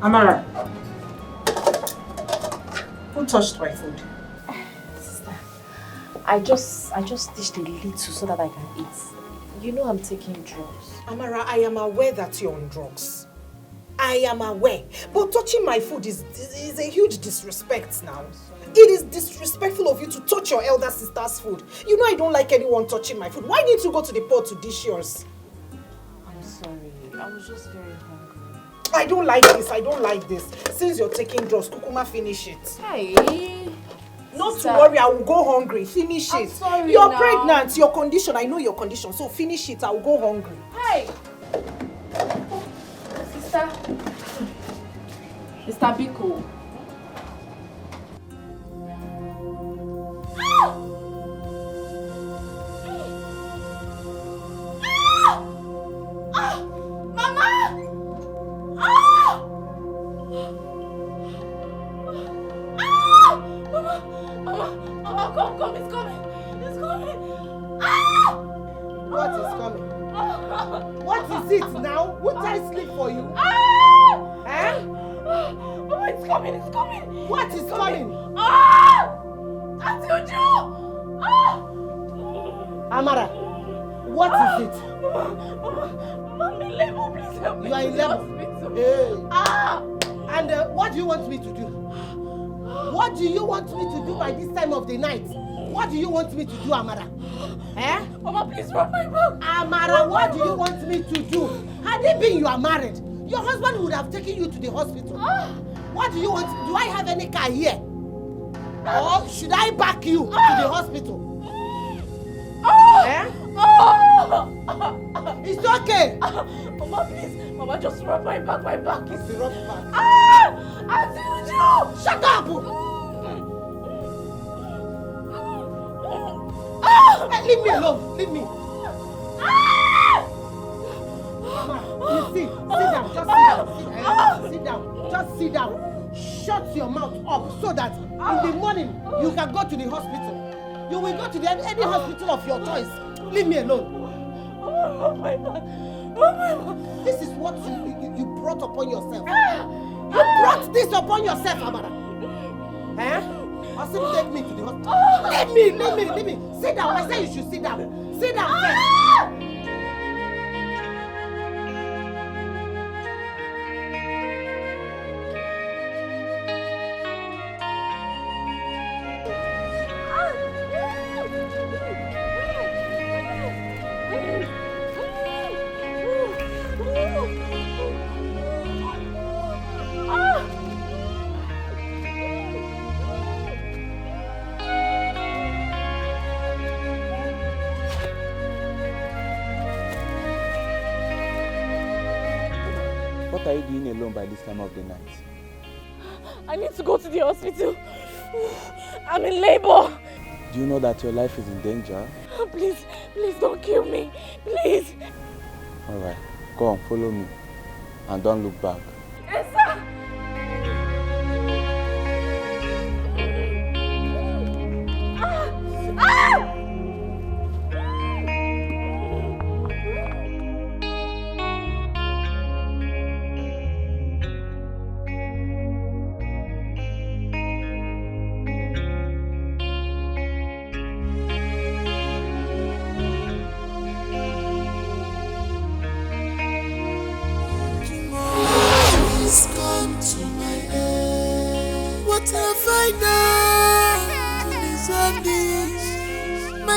Amara, who touched my food? Sister, I just dished a little so that I can eat. You know I'm taking drugs. Amara, I am aware that you're on drugs. I am aware. But touching my food is a huge disrespect now. It is disrespectful of you to touch your elder sister's food. You know I don't like anyone touching my food. Why didn't you go to the pot to dish yours? I'm sorry. I was just very hungry. I don't like this. I don't like this. Since you're taking drugs, Kukuma, finish it. Hey. Not to worry, I will go hungry. Finish it. I'm sorry. You're now. pregnant. Your condition, I know your condition. So finish it. I will go hungry. Hey. Sister. Mr. Biko. Come, it's coming. It's coming. Ah! What is coming? What is it now? Would I sleep for you? Ah! Eh? Mama, it's coming. It's coming. What is coming? Ah! Auntie Uju! Ah! Amara, what is it? Mama, I'm in labor. Please help me. You are in labor? Hey. Ah! And what do you want me to do? What do you want me to do by this time of the night? What do you want me to do, Amara? Eh? Mama, please rub my back. Amara, what do you want me to do? Had it been you are married, your husband would have taken you to the hospital. What do you want? Do I have any car here? Or should I back you to the hospital? Eh? It's okay. Mama, please. Mama, just rub my back. My back is the rub back. Auntie Uju! Shut up! Hey, leave me alone. Leave me. Mama, you see, sit down. Just sit down. Sit down. Just sit down. Shut your mouth up so that in the morning you can go to the hospital. You will go to any hospital of your choice. Leave me alone. This is what you brought upon yourself. You brought this upon yourself, Amara. Eh? I said take me to the hospital. Leave me. Sit down. I said you should sit down. Sit down first. What are you doing alone by this time of the night? I need to go to the hospital. I'm in labor. Do you know that your life is in danger? Please don't kill me. Please. Alright, come, follow me. And don't look back. Yes, sir.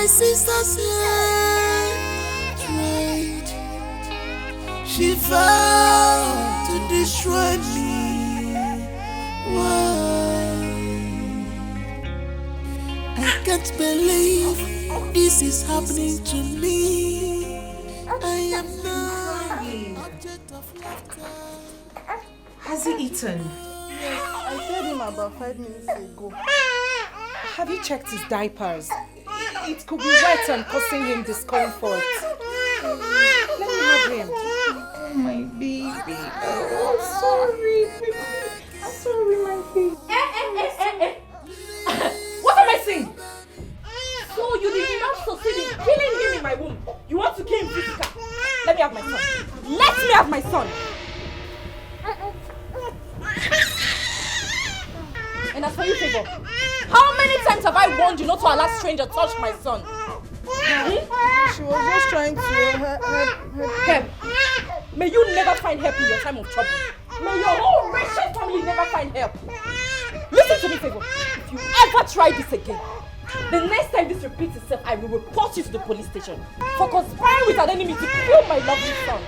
Sisters here tried. She vowed to destroy me. Why? I can't believe this is happening to me. I am now object of laughter. Has he eaten? Yes, I fed him about 5 minutes ago. Have you checked his diapers? It could be wet and causing him discomfort. Let me have him. Oh, my baby. Oh, sorry, baby. I'm sorry, my baby. What am I saying? So you did not succeed in killing him in my womb. You want to kill him physical. Let me have my son. Let me have my son. And as for you, Favor, how many times have I warned you not to allow strangers touch my son? She was just trying to help. May you never find help in your time of trouble. May your whole wretched family never find help. Listen to me, Favor. If you ever try this again, the next time this repeats itself, I will report you to the police station for conspiring with an enemy to kill my lovely son.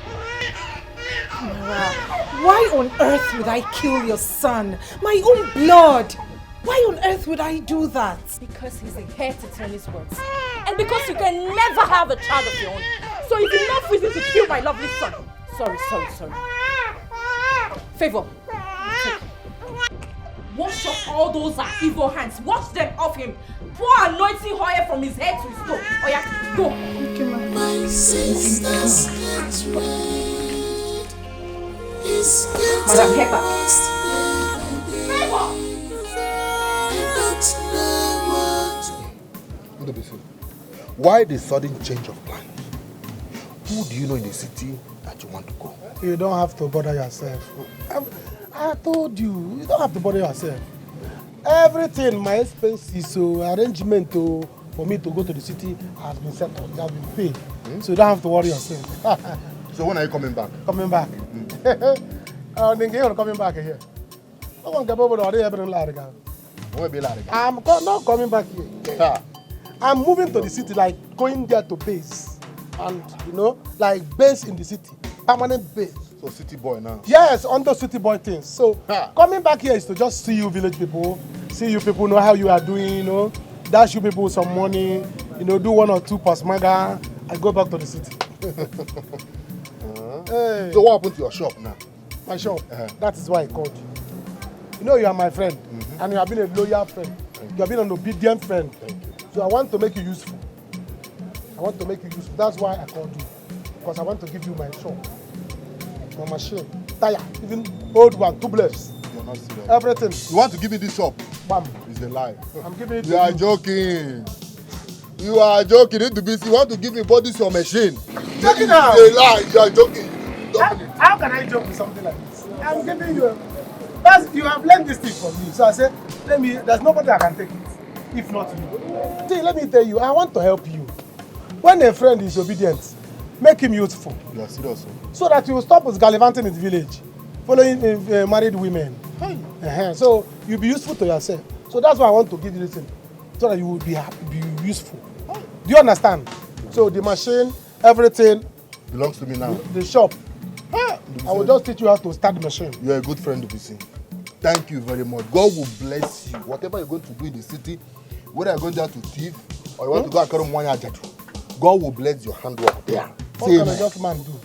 Why on earth would I kill your son? My own blood! Why on earth would I do that? Because he's a heir to Tony's words. And because you can never have a child of your own. So it's enough reason to kill my lovely son. Sorry. Favor. Wash off all those evil hands. Wash them off him. Pour anointing oil from his head to his toe. Oh yeah, go. My sister's get red. It's Madam Pepper. Why the sudden change of plan? Who do you know in the city that you want to go? You don't have to bother yourself. I told you, you don't have to bother yourself. Everything, my expenses, arrangement for me to go to the city has been settled. It has been paid. So you don't have to worry yourself. So when are you coming back? Coming back. You're coming back here. I'm not coming back here. I'm moving to the city, like going there to base. And, like base in the city. Permanent base. So city boy now? Yes, under city boy things. So coming back here is to just see you village people. See you people, know how you are doing, dash you people some money, do 1 or 2 pasmaga, and go back to the city. Hey. So what happened to your shop now? My shop? That is why I called you. You are my friend, and you have been a loyal friend. You have been an obedient friend. So I want to make you useful. That's why I called you. Because I want to give you my shop. My machine, tire, even old one, tubeless. You're not serious. Everything. You want to give me this shop? Bam. It's a lie. I'm giving it to you. Are joking. You are joking. You want to give me body your machine. Joking now. It's a lie. You are joking. How can I joke with something like this? I'm giving you you have learned this thing from me. So I said, there's nobody that can take it. If not you. See, let me tell you, I want to help you. When a friend is obedient, make him useful. You are serious. So that you will stop with gallivanting in the village, following married women. So you'll be useful to yourself. So that's why I want to give you this thing. So that you will be happy, be useful. Do you understand? So the machine, everything belongs to me now. The shop. I will just teach you how to start the machine. You are a good friend, Dubisi. Thank you very much. God will bless you. Whatever you're going to do in the city, whether you're going there to thief or you want to go and carry money, God will bless your handwork there. What can a just man do?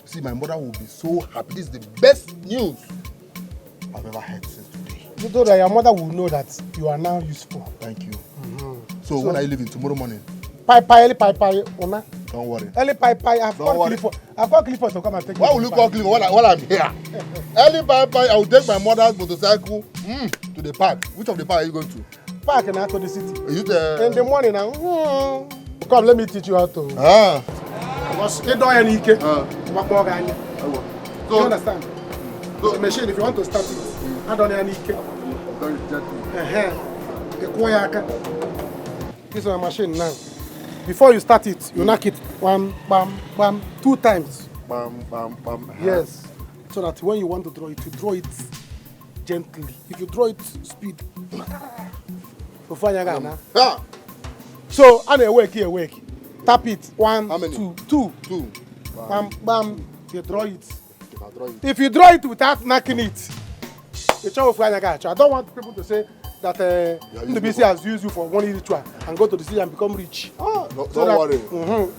See, my mother will be so happy. This is the best news I've ever heard since today. You know that your mother will know that you are now useful. Thank you. So when are you leaving? Tomorrow morning? Una. Don't worry. I've called Clifford to come and take me. Why will you call Clifford while I'm here? I will take my mother's motorcycle to the park. Which of the park are you going to? Park and out to the city. Is it in the morning now? Come, let me teach you how to. Because you don't any Do you understand? So the machine, if you want to start it, I don't any This is a machine now. Before you start it, you knock it 1, bam, bam, 2 times. Bam, bam, bam. Yes. So that when you want to draw it, you draw it gently. If you draw it speed, so and awake. Tap it 1, 2. Bam, bam. You draw it. If you draw it without knocking it, I don't want people to say that the BC has used you for one ritual and go to the city and become rich. No, don't worry.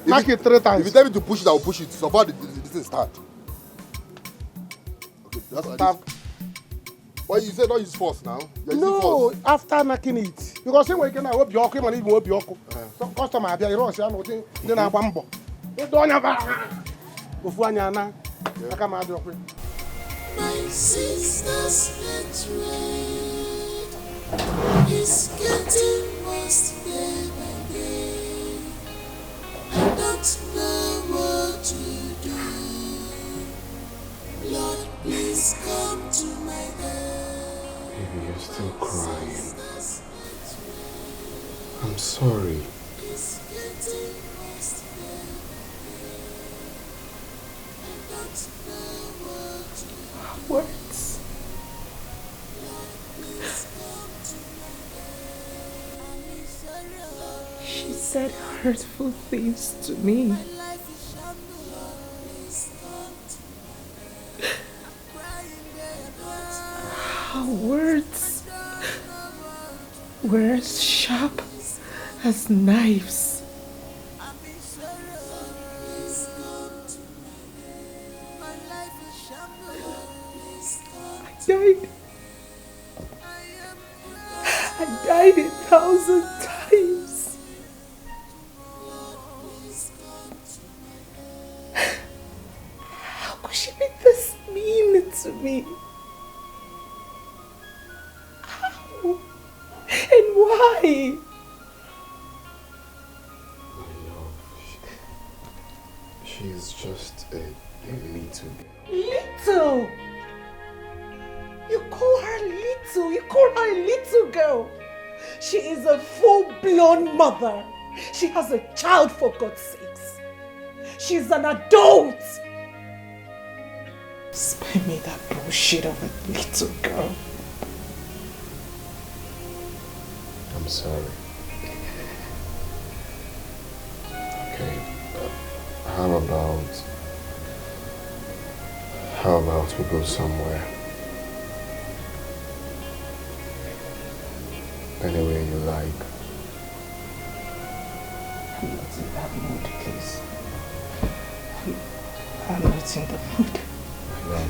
Knock it 3 times. If you tell me to push it, I will push it. So far, this thing start. Okay, that's what I did. Well, you said don't use force now. No, force. After knocking it. Because when you can hope your cream and even hope your some customer have your rush and nothing, then I bambo. You don't have a My sister's betrayed. It's getting worse day by day. I don't know what to do. Lord, please come to my aid. you're still crying. I'm sorry. Words. She said hurtful things to me. Her words were as sharp as knives. I died 1,000 times. How could she be this mean to me? How? And why? My love, she's just a little girl. Little? You call her little? You call her a little girl? She is a full-blown mother. She has a child, for God's sakes. She's an adult. Spare me that bullshit of a little girl. I'm sorry. Okay, how about we go somewhere? Anywhere you like. I'm not in that mood, please. I'm not in the mood. Well,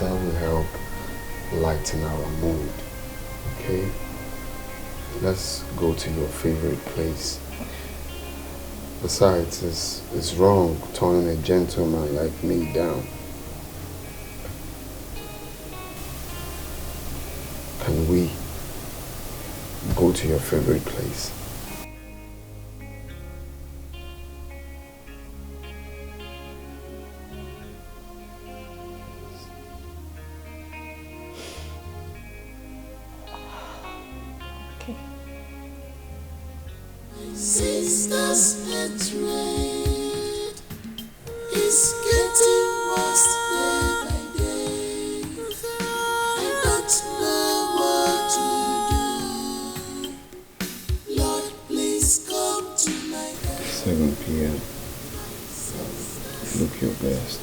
that will help lighten our mood, okay? Let's go to your favorite place. Besides, it's wrong turning a gentleman like me down. Can we go to your favorite place? Okay. Sisters hatred is getting worse day by day. I don't know what to do. Lord, please come to my aid. 7 p.m. Look your best.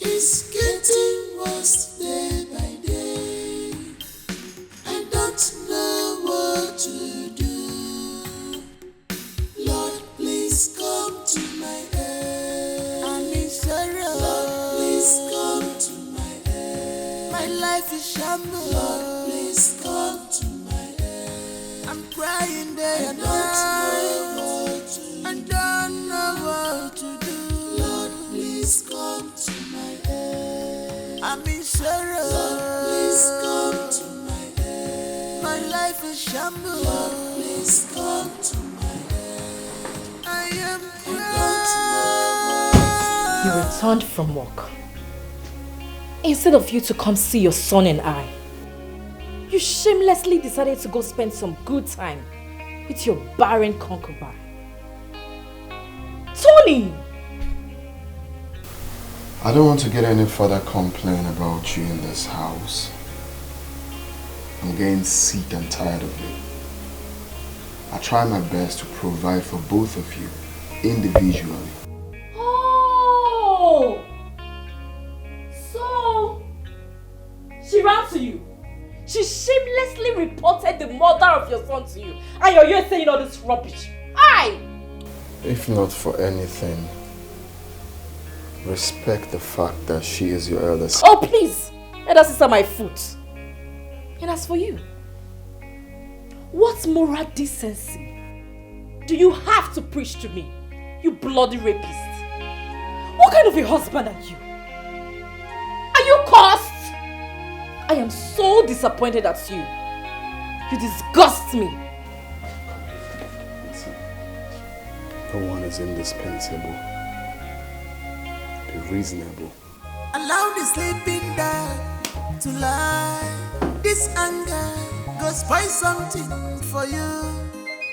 It's getting worse day by day. I don't know what to do. Lord, please come to my aid. I'm in sorrow. Lord, please come to my aid. My life is shambles. Lord, please come to my aid. I'm crying day and night. I don't know what to do. Lord, please come to my aid. I'm in sorrow. Lord, please come to my aid. My life is shambles. Lord, please come to my aid. I am crying. You returned from work. Instead of you to come see your son and I, you shamelessly decided to go spend some good time with your barren concubine. Tony! I don't want to get any further complaint about you in this house. I'm getting sick and tired of it. I try my best to provide for both of you individually. Oh! So, she ran to you. She shamelessly reported the murder of your son to you. And you're here saying all this rubbish. Aye! If not for anything, respect the fact that she is your elder sister. Oh, please! Let us sit at my foot. And as for you, what moral decency do you have to preach to me, you bloody rapist? What kind of a husband are you? Are you cursed? I am so disappointed at you. You disgust me. No one is indispensable. Be reasonable. Allow the sleeping dog to lie. This anger go spoil something for you.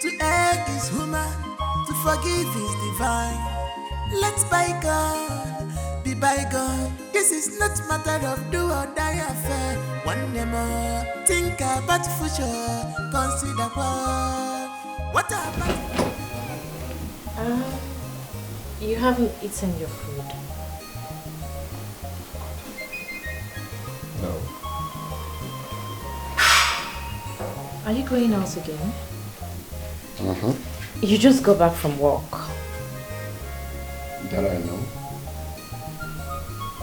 To err is human, to forgive is divine. Let's bygone be bygone. This is not matter of do or die affair. One day more, think about future. Consider what about. You haven't eaten your food. No. Are you going out again? Uh-huh. You just got back from work. That I know.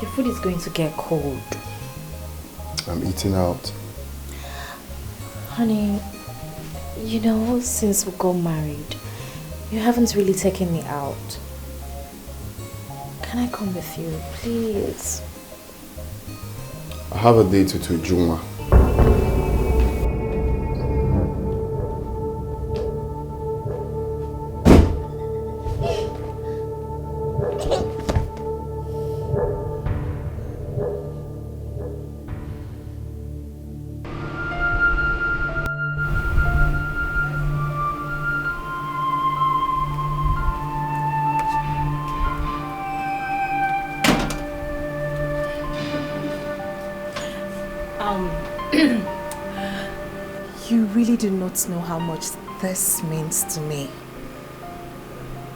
Your food is going to get cold. I'm eating out. Honey, you know, since we got married, you haven't really taken me out. Can I come with you, please? I have a date with Ujuma. You really do not know how much this means to me.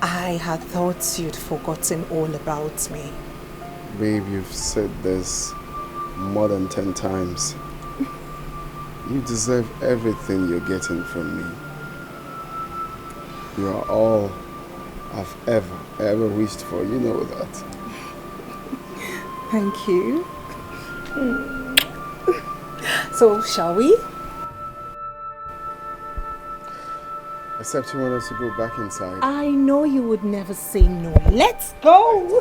I had thought you'd forgotten all about me. Babe, you've said this more than 10 times. You deserve everything you're getting from me. You are all I've ever wished for. You know that. Thank you. So, shall we? Except you want us to go back inside. I know you would never say no. Let's go!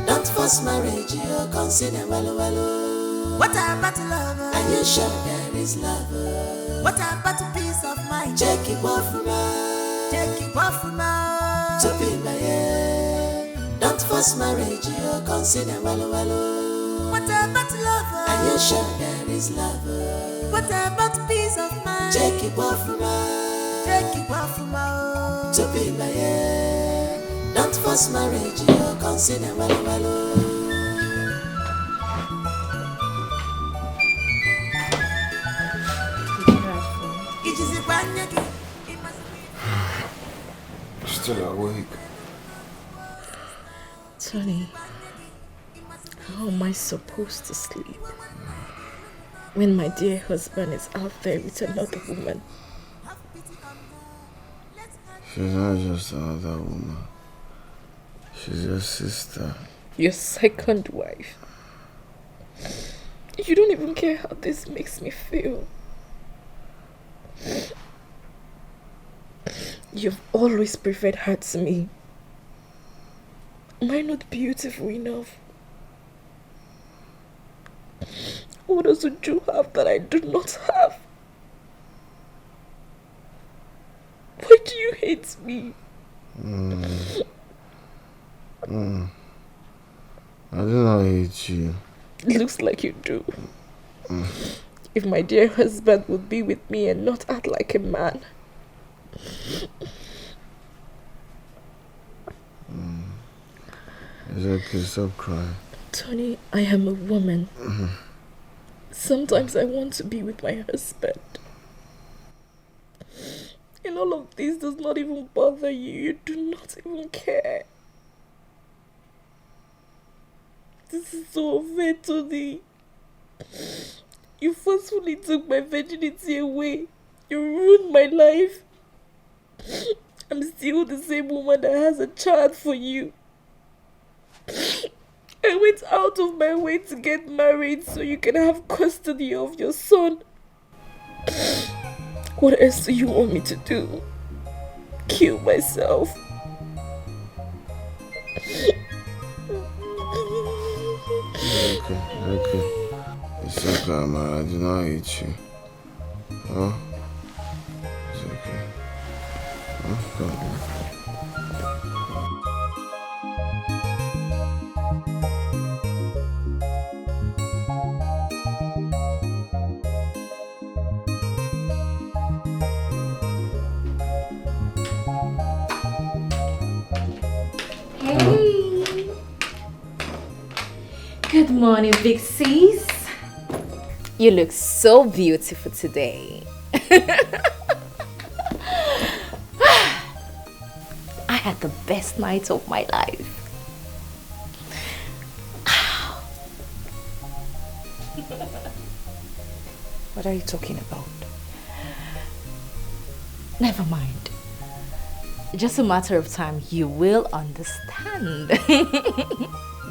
Don't force marriage, you consider well. What about love? Are you sure there is love? What about peace of mind? Check it off now. Check it off now. To be my don't force marriage, you consider well. What about love? Are you sure there is love? What about peace of mind? Check it off now. Check it off now. To be my don't force marriage, you consider well. Still awake. Tony, how am I supposed to sleep when my dear husband is out there with another woman? She's not just another woman. She's your sister. Your second wife. You don't even care how this makes me feel. You've always preferred her to me. Am I not beautiful enough? What does you have that I do not have? Why do you hate me? I do not hate you. It looks like you do. If my dear husband would be with me and not act like a man. It's okay, stop crying. Tony, I am a woman. Sometimes I want to be with my husband. And all of this does not even bother you. You do not even care. This is so unfair, Tony. You forcefully took my virginity away. You ruined my life. I'm still the same woman that has a child for you. I went out of my way to get married so you can have custody of your son. What else do you want me to do? Kill myself? Okay. It's okay, man. I do not hate you. Huh? It's okay. Huh? Come on. morning, big sis. You look so beautiful today. I had the best night of my life. What are you talking about? Never mind. Just a matter of time, you will understand.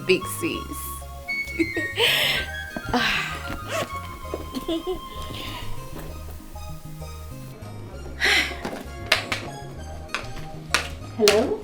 Big sis. Hello?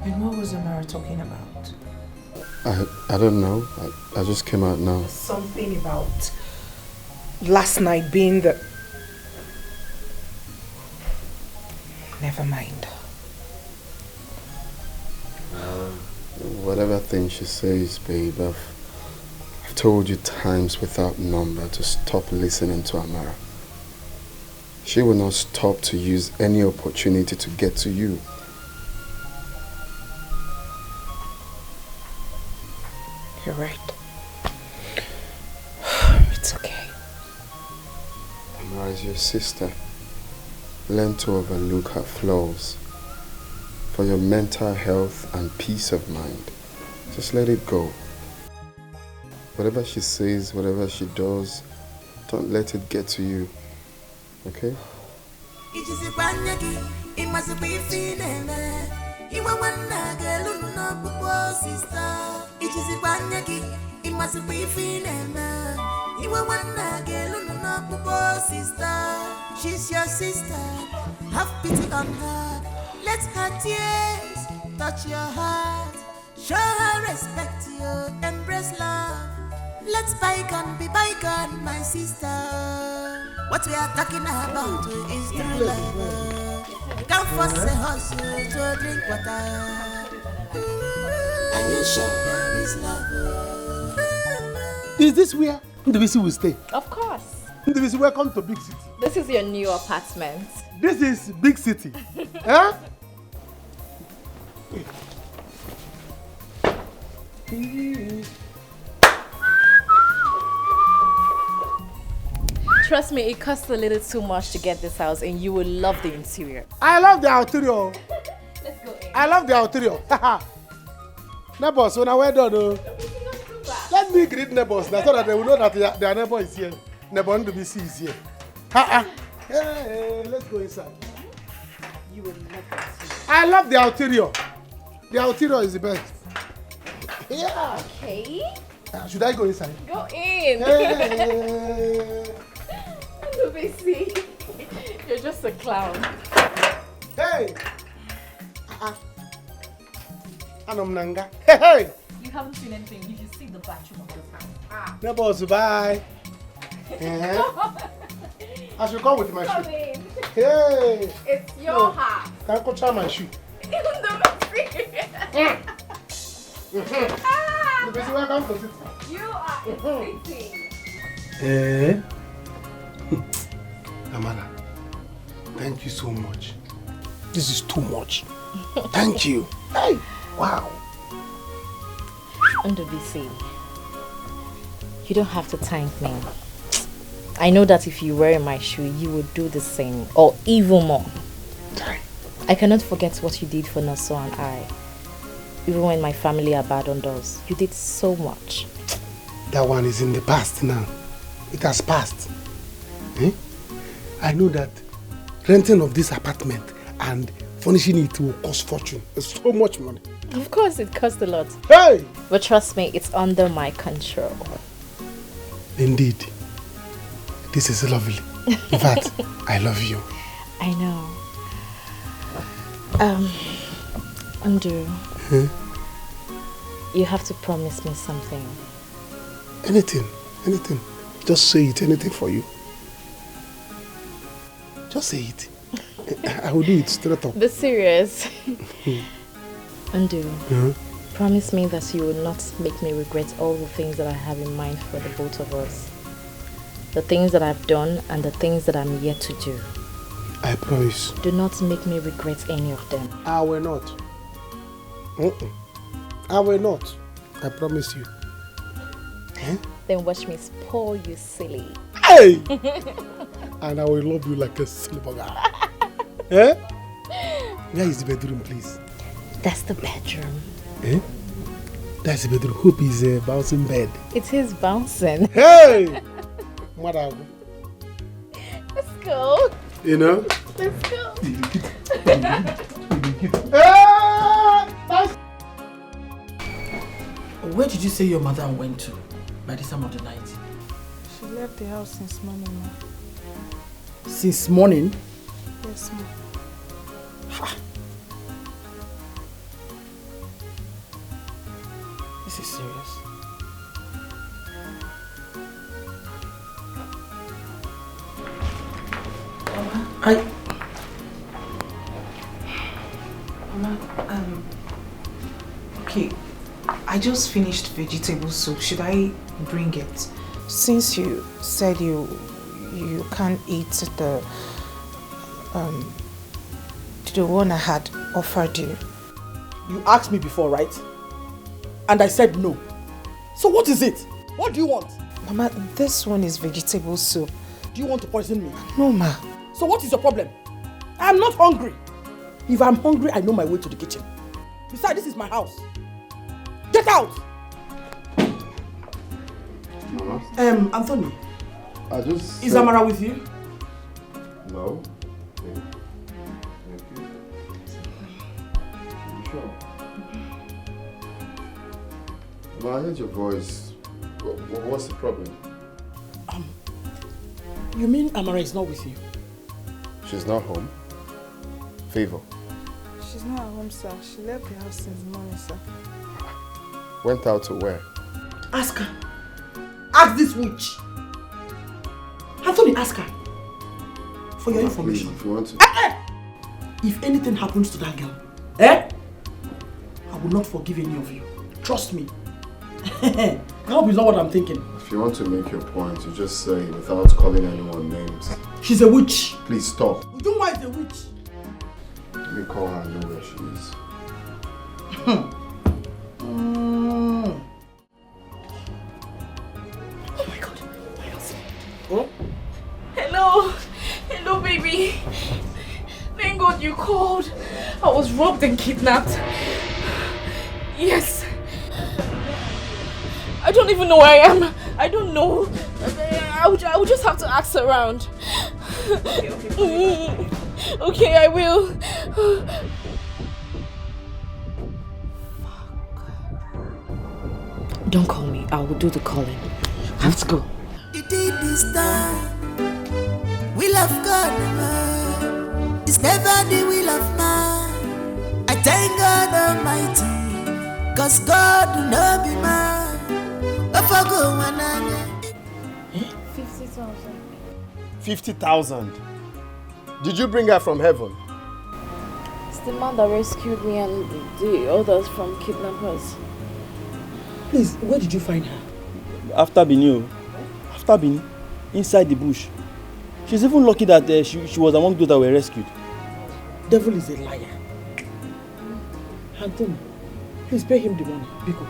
And what was Amara talking about? I don't know. I just came out now. Something about last night being the... Never mind. Whatever thing she says, babe, I've told you times without number to stop listening to Amara. She will not stop to use any opportunity to get to you. You're right. It's okay. Amara is your sister. Learn to overlook her flaws. For your mental health and peace of mind, just let it go. Whatever she says, whatever she does, don't let it get to you. Okay? She's your sister, have pity on her. Let her tears touch your heart. Show her respect, you embrace love. Let's bygone be bygone, my sister. What we are talking about is true love. You can't force a hustle to drink water. Are you sure there is love? Is this where Neltv will stay? Of course. Neltv, welcome to Big City. This is your new apartment. This is Big City. Huh? Trust me, it costs a little too much to get this house and you will love the interior. I love the interior. Let's go in. I love the interior. Neighbors, when I went done, let me greet neighbors now so that they will know that their neighbor is here. Neighbor Neltv is here. Hey, let's go inside. You will love it. I love the interior. The interior is the best. Yeah. Okay. Should I go inside? Go in. Hey. Neltv, you're just a clown. Hey. Anom Nanga. Hey. You haven't seen anything. You should see the bathroom of this house. Neighbors, bye. I should come with my Come shoe. in. Hey. It's your house. Can I go try my shoe? Neltv, welcome to City. You are in city. Eh? Amara, thank you so much. This is too much. Thank you. Hey, wow. Neltv, you don't have to thank me. I know that if you were in my shoe, you would do the same, or even more. I cannot forget what you did for Naso and I. Even when my family abandoned us, you did so much. That one is in the past now. It has passed. Eh? I know that renting of this apartment and furnishing it will cost fortune. It's so much money. Of course, it cost a lot. Hey! But trust me, it's under my control. Indeed. This is lovely. In fact, I love you. I know. Andrew. Huh? You have to promise me something. Anything. Anything. Just say it. Anything for you. Just say it. I will do it straight up. Be serious. Undo, promise me that you will not make me regret all the things that I have in mind for the both of us. The things that I've done and the things that I'm yet to do. I promise. Do not make me regret any of them. I will not. I will not. I promise you. Then watch me spoil you silly. Hey! And I will love you like a silly bugger. Eh? Where is the bedroom, please? That's the bedroom. Eh? That's the bedroom. Hope is a bouncing bed. It is bouncing. Hey! Mother. Let's go. You know? Let's go. Where did you say your mother went to by this time of the night? She left the house since morning, ma. Since morning? Yes, ma. This is serious. Mama, okay, I just finished vegetable soup. Should I bring it? Since you said you can't eat the one I had offered you. You asked me before, right? And I said no. So what is it? What do you want? Mama, this one is vegetable soup. Do you want to poison me? No, ma. So what is your problem? I am not hungry. If I'm hungry, I know my way to the kitchen. Besides, this is my house. Get out! Mama? Anthony. Is Amara with you? No. Okay. Thank you. You sure? Well, I heard your voice. What's the problem? You mean Amara is not with you? She's not home. Favor. She's not at home, sir. She left the house since morning, sir. Went out to where? Ask her. Ask this witch. Anthony, ask her. For your information. Please, if you want to. If anything happens to that girl, I will not forgive any of you. Trust me. I hope it's not what I'm thinking. If you want to make your point, you just say it without calling anyone names. She's a witch. Please stop. Ujunwa is a witch. Let me call her and know where she is. Oh my God. My husband. Oh? Hello. Hello, baby. Thank God you called. I was robbed and kidnapped. Yes. I don't even know where I am. I don't know. I would just have to ask around. Okay. Okay, I will. Don't call me. I will do the calling. I have to go. You did this time. Will of God, it's never the will of man. I thank God Almighty, cause God will not be man. If I go 50,000. 50,000. Did you bring her from heaven? It's the man that rescued me and the others from kidnappers. Please, where did you find her? After Benin, inside the bush. She's even lucky that she was among those that were rescued. Devil is a liar. Anthony, please pay him the money. Biko.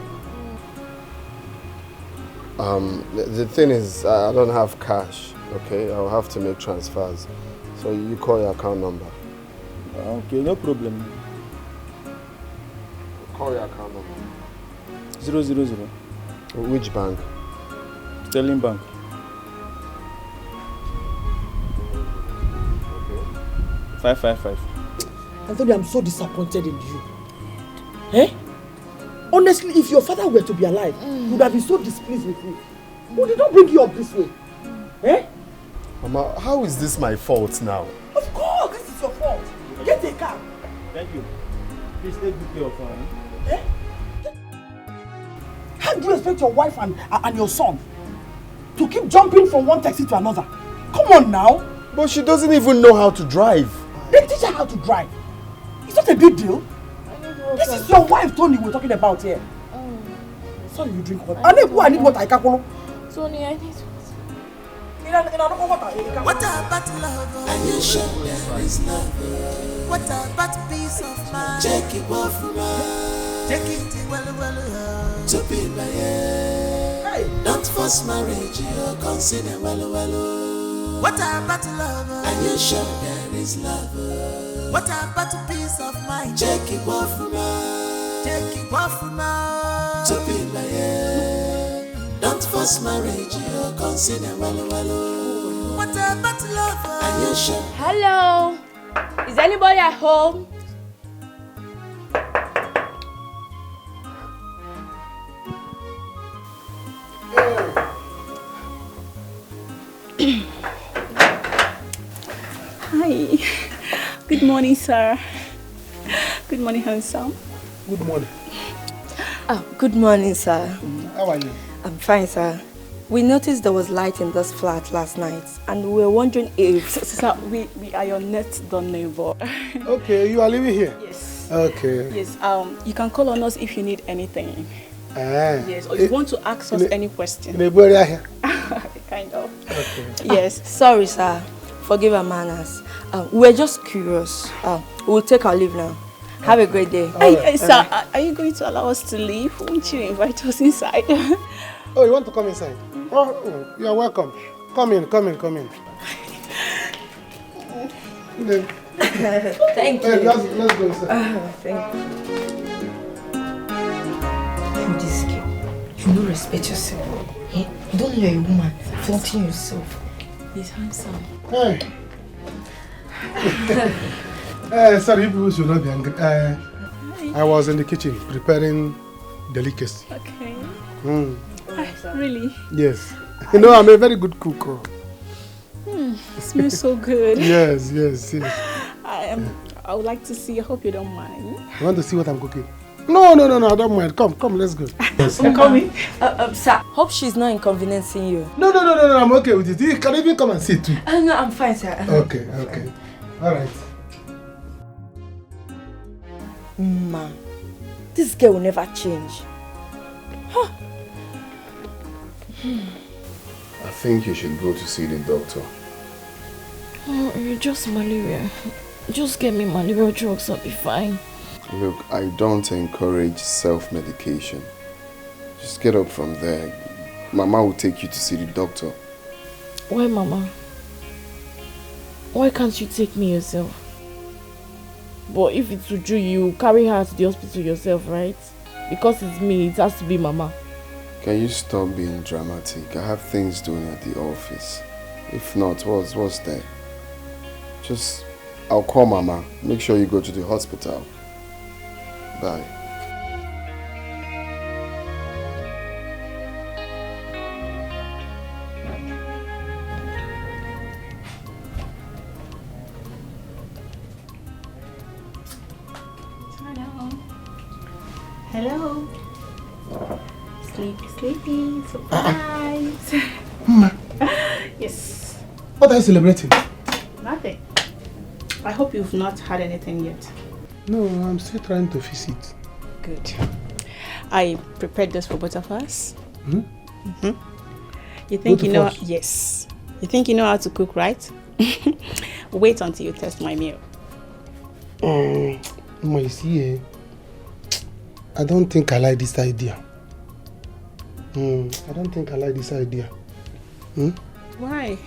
The thing is, I don't have cash. Okay, I'll have to make transfers. So you call your account number. Okay, no problem. Call your account number. 000. Which bank? Sterling Bank. Okay. 555. Anthony, I'm so disappointed in you. Eh? Honestly, if your father were to be alive, he would have been so displeased with you. Who did not bring you up this way? Eh? Mama, how is this my fault now? Of course, this is your fault. Get a car. Thank you. Please take good care of her. Eh? How do you expect your wife and your son to keep jumping from one taxi to another? Come on now. But she doesn't even know how to drive. Then teach her how to drive. It's not a big deal. I need work This is your wife, Tony, we're talking about here. Sorry, you drink water. I need water. I can't follow. Tony, I need water. What about love? And you sure there is love? What about peace of mind? Check it off take it well, to be my hey. Don't force marriage, you consider well. What about love? And you sure there is love? What about peace of mind? Check it off to be my don't force marriage, you consider well. What about love? And you sure? Hello? Is anybody at home? Hi. Good morning, sir. Good morning, handsome. Good morning. Oh, good morning, sir. How are you? I'm fine, sir. We noticed there was light in this flat last night, and we were wondering if... Sir, we are your next door neighbor. Okay, you are living here? Yes. Okay. Yes, you can call on us if you need anything. Yes, or you want to ask us any question. In a area here? Kind of. Okay. Yes, sorry, sir. Forgive our manners. We're just curious. We'll take our leave now. Have a great day. Hey, sir, are you going to allow us to leave? Won't you invite us inside? Oh, you want to come inside? Oh, you are welcome. Come in. Thank you. Let's go inside. Thank you. You this girl, you don't respect yourself. Eh? You don't know you're a woman, flaunting yourself. He's handsome. Hey. Sorry, people should not be angry. I was in the kitchen preparing delicacy. Okay. Really? Yes. You know, I'm a very good cook. It smells so good. Yes. I would like to see. I hope you don't mind. You want to see what I'm cooking? No, I don't mind. Come, let's go. Yes. I'm coming. Sir, hope she's not inconveniencing you. No, I'm okay with it. You can even come and sit too. No, I'm fine, sir. Okay. All right. Ma, this girl will never change. Huh. I think you should go to see the doctor. Oh, you're just malaria. Just get me malaria drugs, I'll be fine. Look, I don't encourage self-medication. Just get up from there. Mama will take you to see the doctor. Why, Mama? Why can't you take me yourself? But if it's Uju, you carry her to the hospital yourself, right? Because it's me, it has to be Mama. Can you stop being dramatic? I have things doing at the office. If not, what's there? I'll call Mama. Make sure you go to the hospital. Bye. Hello. Sleepy. Surprise. Ma. Yes. What are you celebrating? Nothing. I hope you've not had anything yet. No, I'm still trying to fix it. Good. I prepared this for both of us. You think you know? Yes. You think you know how to cook, right? Wait until you test my meal. Ma, you see, I don't think I like this idea. I don't think I like this idea. Why?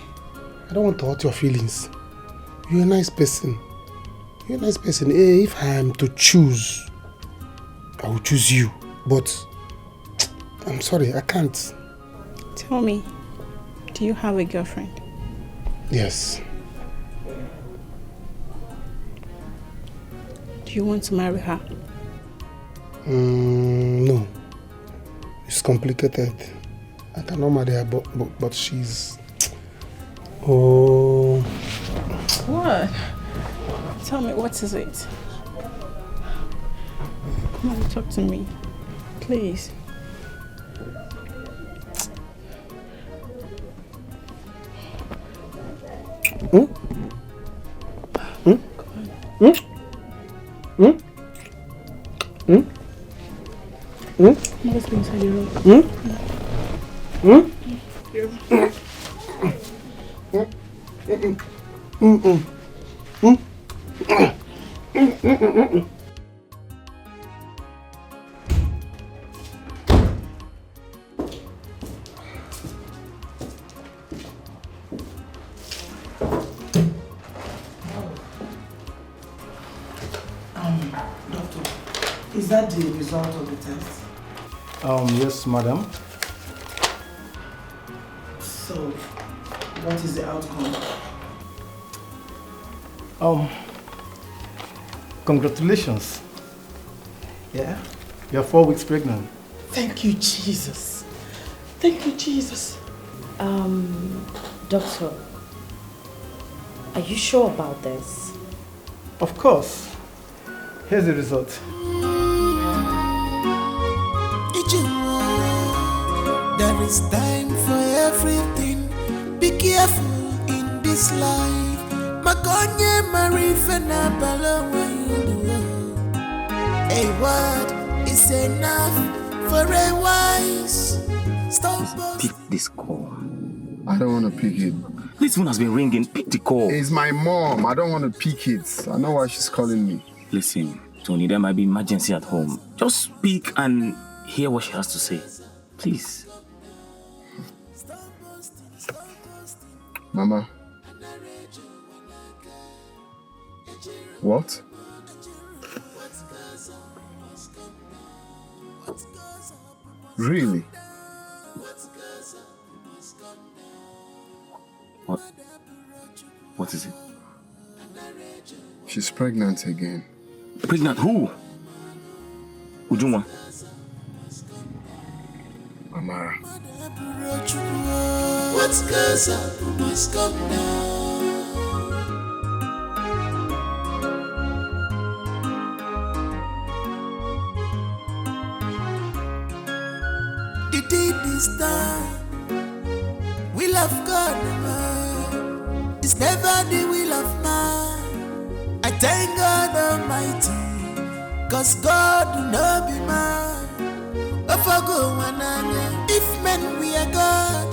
I don't want to hurt your feelings. You're a nice person. If I am to choose, I will choose you. But I'm sorry, I can't. Tell me, do you have a girlfriend? Yes. Do you want to marry her? No. It's complicated. I cannot marry her, but she's... Oh... What? Tell me, what is it? Come on, talk to me. Please. Doctor, is that the result of the test? Yes, madam. So, what is the outcome? Congratulations. Yeah, you're 4 weeks pregnant. Thank you, Jesus. Thank you, Jesus. Doctor, are you sure about this? Of course. Here's the result. There is time for everything. Be careful in this life. Makonye marifena a word is enough for a wise. Stop. Pick this call. I don't want to pick it. This phone has been ringing. Pick the call. It's my mom. I don't want to pick it. I know why she's calling me. Listen, Tony, there might be emergency at home. Just speak and hear what she has to say. Please. Mama. What? Really? What is it? She's pregnant again. Pregnant who? Ujunwa? Amara. What goes up must come down. The deed is done. Will of God, man. It's never the will of man. I thank God Almighty, cause God do not be man. If men we are God,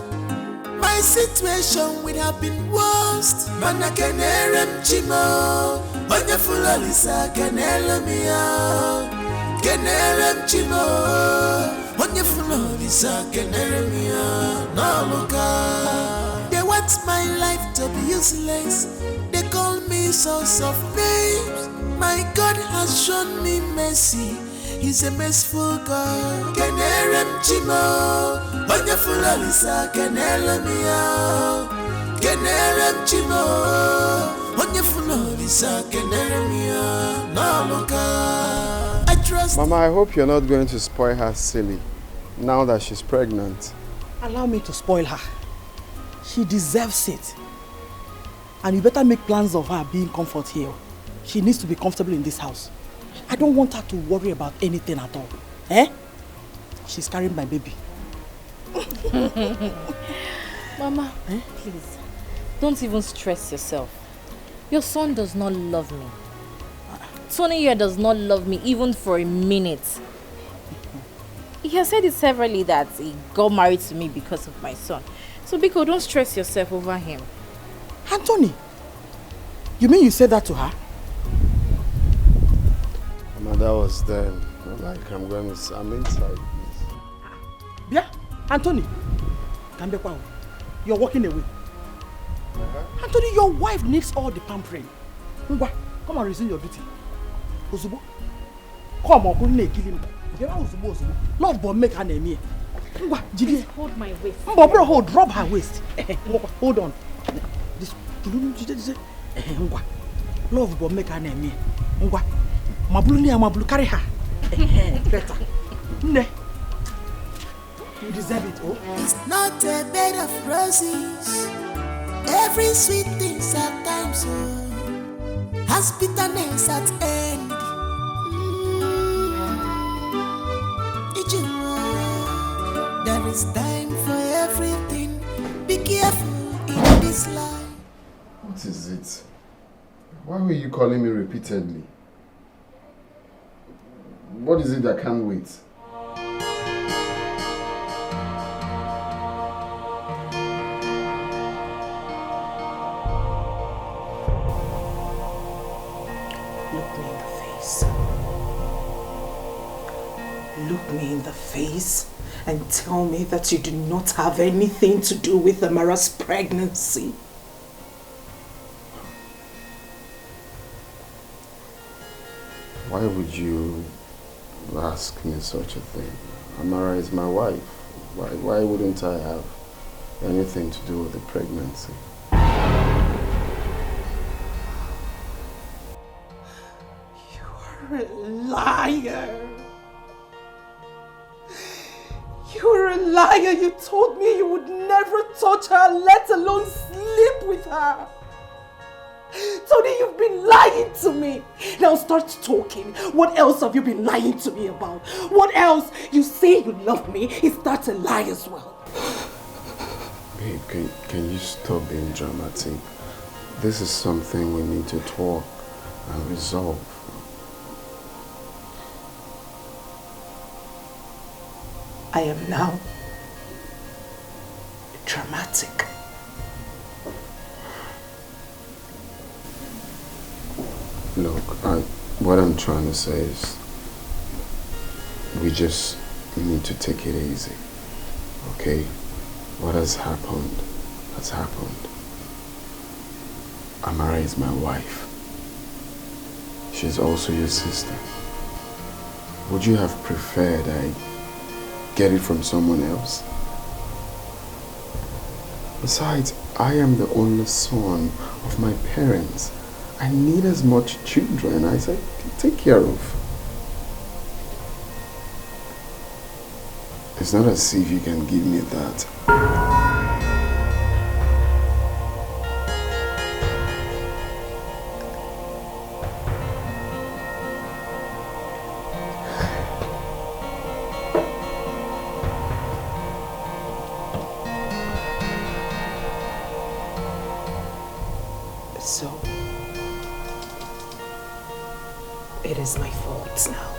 my situation would have been worst. Mana kenerem chimo, wonderful Alisa kenele mia. Kenerem chimo, wonderful Alisa kenele mia. No loka, they want my life to be useless. They call me source of names. My God has shown me mercy. He's a merciful God. Kenerem chimo, wonderful Alisa kenele mia. Kenerem chimo, wonderful Alisa kenele mia. No loka, I trust. Mama, I hope you're not going to spoil her silly now that she's pregnant. Allow me to spoil her. She deserves it. And you better make plans of her being comfort here. She needs to be comfortable in this house. I don't want her to worry about anything at all. Eh? She's carrying my baby. Mama, please, don't even stress yourself. Your son does not love me. Tony here does not love me even for a minute. He has said it severally that he got married to me because of my son. So Biko, don't stress yourself over him. Anthony, you mean you said that to her? Mama, that was then. Like, I'm inside. Yeah, Anthony. You're walking away. Anthony, your wife needs all the pampering. Ngwa, come and resume your duty. Ozubo. Come on, couldn't kill him. Love but make her name. Ngwa, Jiggy. Hold my waist. Bro, hold, drop her waist. Hold on. This Ngwa. Love but make her name. Ngwa. Mabulu carry her. Better. Ne. You deserve it, oh. It's not a bed of roses. Every sweet thing's at times, so has bitterness at end. There is time for everything. Be careful in this life. What is it? Why were you calling me repeatedly? What is it that can't wait? and tell me that you do not have anything to do with Amara's pregnancy. Why would you ask me such a thing? Amara is my wife. Why wouldn't I have anything to do with the pregnancy? You're a liar. You're a liar. You told me you would never touch her, let alone sleep with her. Tony, you've been lying to me. Now start talking. What else have you been lying to me about? What else? You say you love me. Is that a lie as well? Babe, can you stop being dramatic? This is something we need to talk and resolve. I am now dramatic. Look, what I'm trying to say is we just need to take it easy, okay? What has happened has happened. Amara is my wife. She's also your sister. Would you have preferred I get it from someone else? Besides, I am the only son of my parents. I need as much children as I can take care of. It's not as if you can give me that. So, it is my fault now.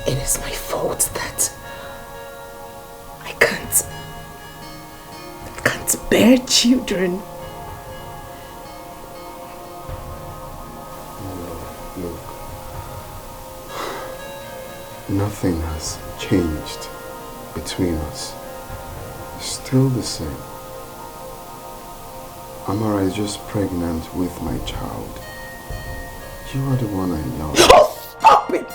It is my fault that I can't bear children. Look, nothing has changed between us. It's still the same. Amara is just pregnant with my child. You are the one I love. Oh, stop it!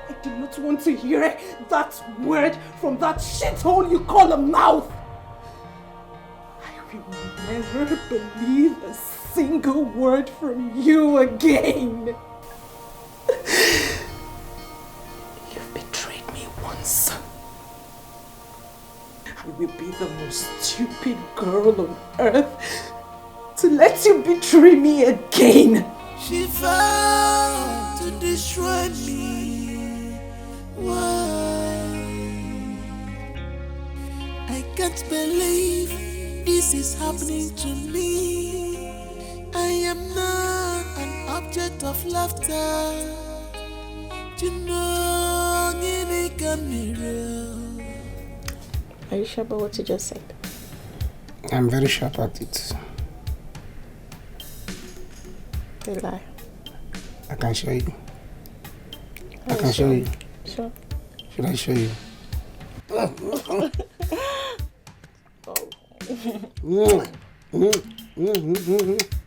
I do not want to hear that word from that shithole you call a mouth. I will never believe a single word from you again. You've betrayed me once. I will be the most stupid girl on earth to let you betray me again. She vowed to destroy me. Why? I can't believe this is happening to me. I am not an object of laughter. You know, you can mirror. Are you sure about what you just said? I'm very sure about it. You lie. I can show you. I can show you. Sure. Should I show you?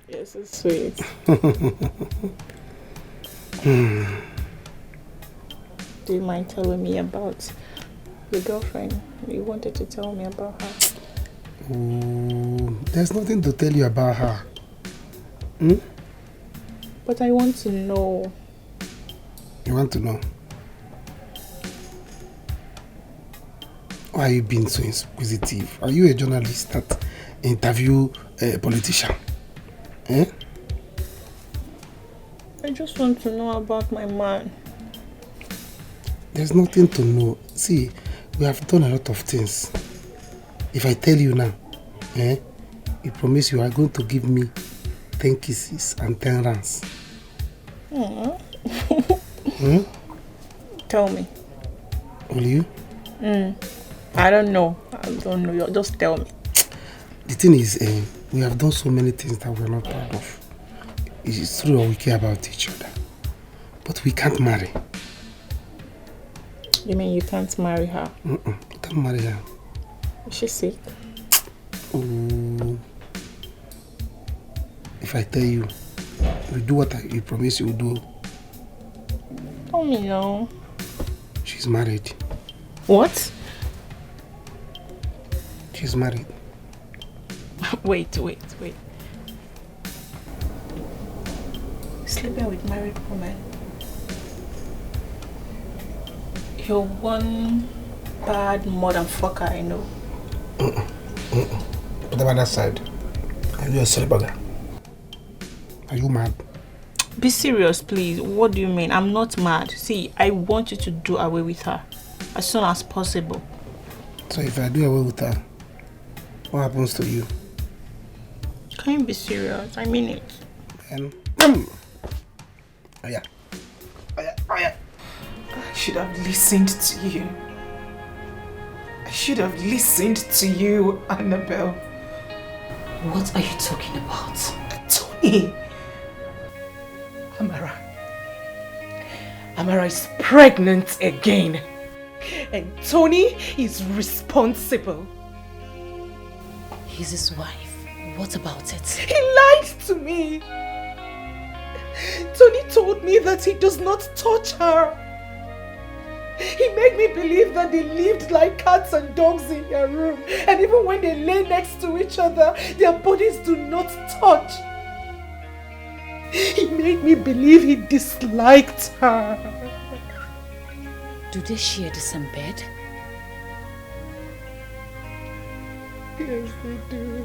Yes, so sweet. Do you mind telling me about your girlfriend? You wanted to tell me about her. Oh, there's nothing to tell you about her. But I want to know. You want to know? Why are you being so inquisitive? Are you a journalist that interview a politician? I just want to know about my man. There's nothing to know. See, we have done a lot of things. If I tell you now, you promise you are going to give me 10 kisses and 10 rands. Tell me. Will you? I don't know. Just tell me. The thing is, we have done so many things that we're not proud of. It's true that we care about each other. But we can't marry. You mean you can't marry her? You can't marry her. Is she sick? Oh. If I tell you, you do what you promise you will do. Tell me now. She's married. What? She's married. Wait. Sleeping with married women. You're one bad modern fucker I know. What about that side? Are you a celibate? Are you mad? Be serious, please. What do you mean? I'm not mad. See, I want you to do away with her as soon as possible. So if I do away with her, what happens to you? Can you be serious? I mean it. And oh yeah. I should have listened to you. I should have listened to you, Annabelle. What are you talking about? Tony! Amara is pregnant again. And Tony is responsible. He's his wife. What about it? He lied to me. Tony told me that he does not touch her. He made me believe that they lived like cats and dogs in their room. And even when they lay next to each other, their bodies do not touch. He made me believe he disliked her. Do they share the same bed? Yes, they do.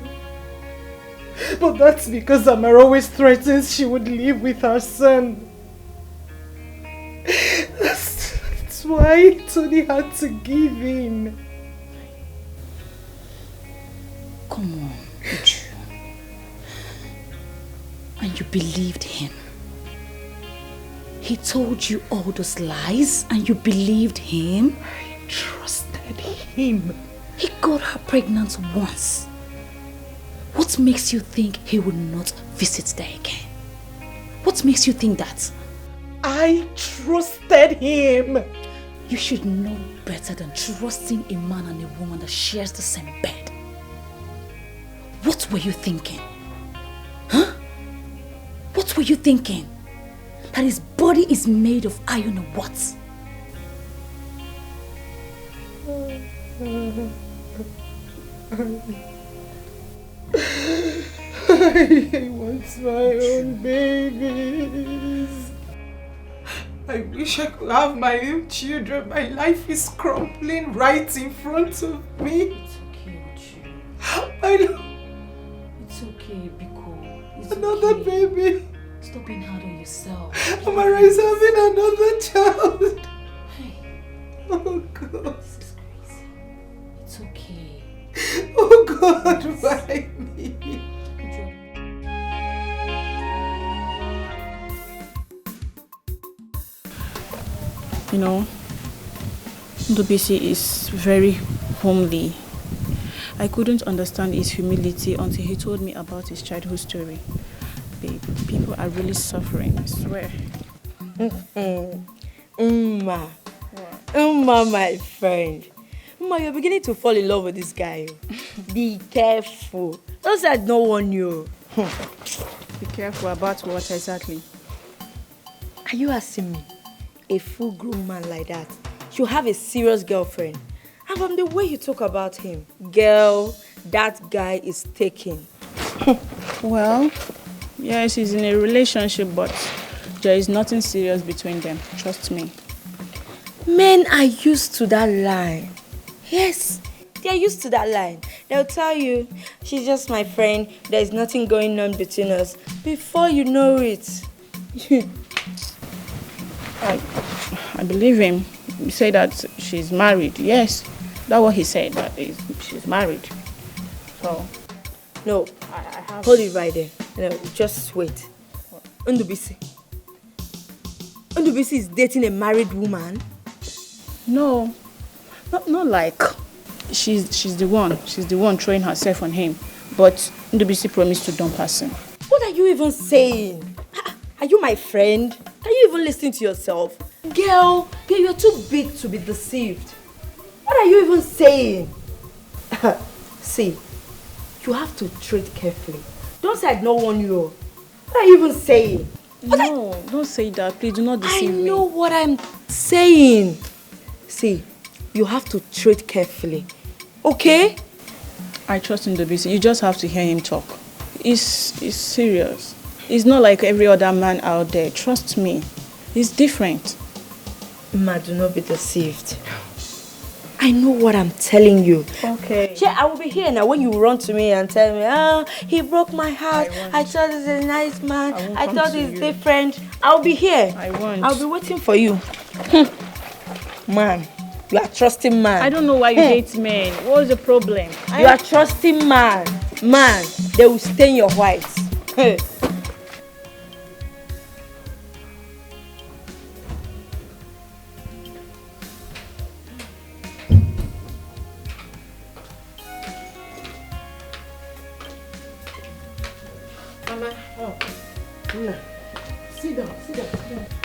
But that's because Amara always threatens she would live with her son. That's why Tony had to give in. Come on, Uju. And you believed him. He told you all those lies and you believed him? I trusted him. He got her pregnant once. What makes you think he would not visit there again? What makes you think that? I trusted him. You should know better than trusting a man and a woman that shares the same bed. What were you thinking? Huh? What were you thinking? That his body is made of iron or what? I want my own babies. I wish I could have my own children. My life is crumbling right in front of me. It's okay, Uju. I know. It's okay, Biko. It's Another okay. baby. Stop being hard on yourself. Amara is having another child. Hey. Oh God. This is crazy. It's okay. Oh God, why me? You know, Ndubisi is very homely. I couldn't understand his humility until he told me about his childhood story. Babe, people are really suffering, I swear. Uma, my friend. Uma, you're beginning to fall in love with this guy. Be careful. Don't say I don't warn you. Be careful about what exactly? Are you asking me? A full-grown man like that should have a serious girlfriend. And from the way you talk about him, girl, that guy is taken. Well, yes, he's in a relationship, but there is nothing serious between them. Trust me. Men are used to that line. Yes, they are used to that line. They'll tell you, she's just my friend, there's nothing going on between us. Before you know it. I believe him. He said that she's married. Yes, that's what he said, that she's married. So, no, I have... Hold it right there. No, just wait. Ndubisi is dating a married woman? No, not like she's the one throwing herself on him. But Ndubisi promised to dump her soon. What are you even saying? Are you my friend? Can you even listen to yourself? Girl, you're too big to be deceived. What are you even saying? See, you have to tread carefully. Don't say I don't warn you. What are you even saying? No, don't say that. Please do not deceive me. I know what I'm saying. See, you have to tread carefully. Okay? I trust in the business. You just have to hear him talk. He's serious. He's not like every other man out there. Trust me. He's different. Ma, do not be deceived. I know what I'm telling you. Okay. Yeah, I will be here now when you run to me and tell me, he broke my heart. I thought he's a nice man. I thought he's different. I'll be here. I'll be waiting for you. Man, you are trusting man. I don't know why you hate men. What's the problem? You are trusting man. Man, they will stain your whites. Mama. Oh. Yeah. Sit down.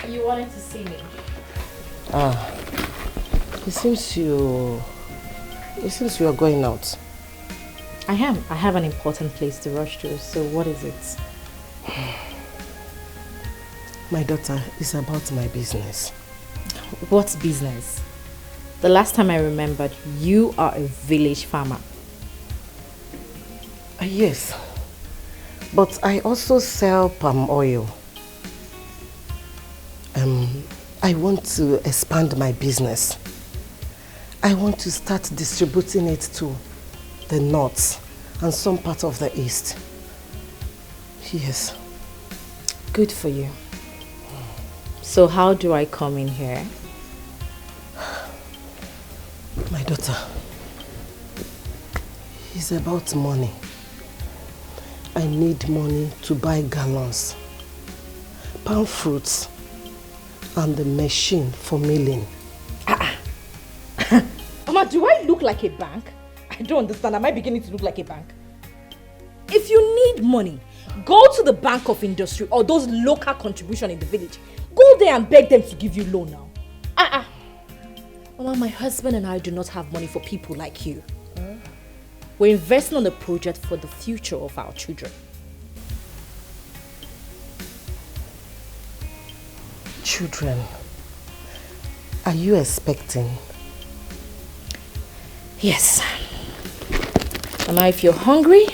You wanted to see me? It seems you are going out. I am. I have an important place to rush to, so what is it? My daughter, it's about my business. What business? The last time I remembered, you are a village farmer. Yes, but I also sell palm oil. I want to expand my business. I want to start distributing it to the north and some part of the east. Yes. Good for you. So how do I come in here? My daughter, it's about money. I need money to buy gallons, palm fruits, and the machine for milling. Mama, do I look like a bank? I don't understand. Am I beginning to look like a bank? If you need money, go to the Bank of Industry or those local contribution in the village. Go there and beg them to give you loan now. Mama, my husband and I do not have money for people like you. We're investing on a project for the future of our children. Children, are you expecting? Yes. Mama, if you're hungry,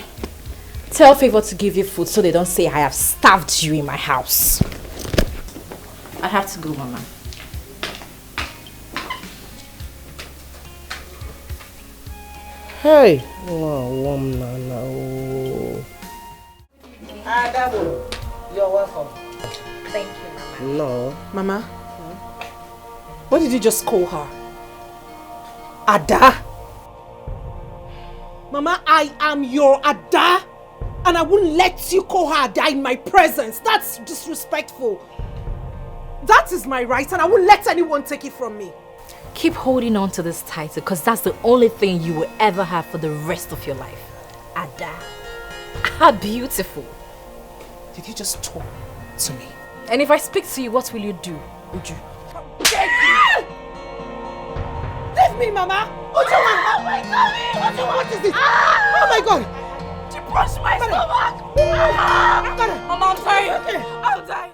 tell Favor to give you food so they don't say I have starved you in my house. I have to go, Mama. Hey! Oh, no. You're welcome. Thank you, Mama. No. Mama, what did you just call her? Ada? Mama, I am your Ada, and I wouldn't let you call her Ada in my presence. That's disrespectful. That is my right, and I won't let anyone take it from me. Keep holding on to this title because that's the only thing you will ever have for the rest of your life. Ada. How beautiful. Did you just talk to me? And if I speak to you, what will you do, Uju? Leave me, Mama! Uju, oh my God! Uju, what is this? Oh my God! She brushed my stomach! Mama, I'm sorry. I'm dying.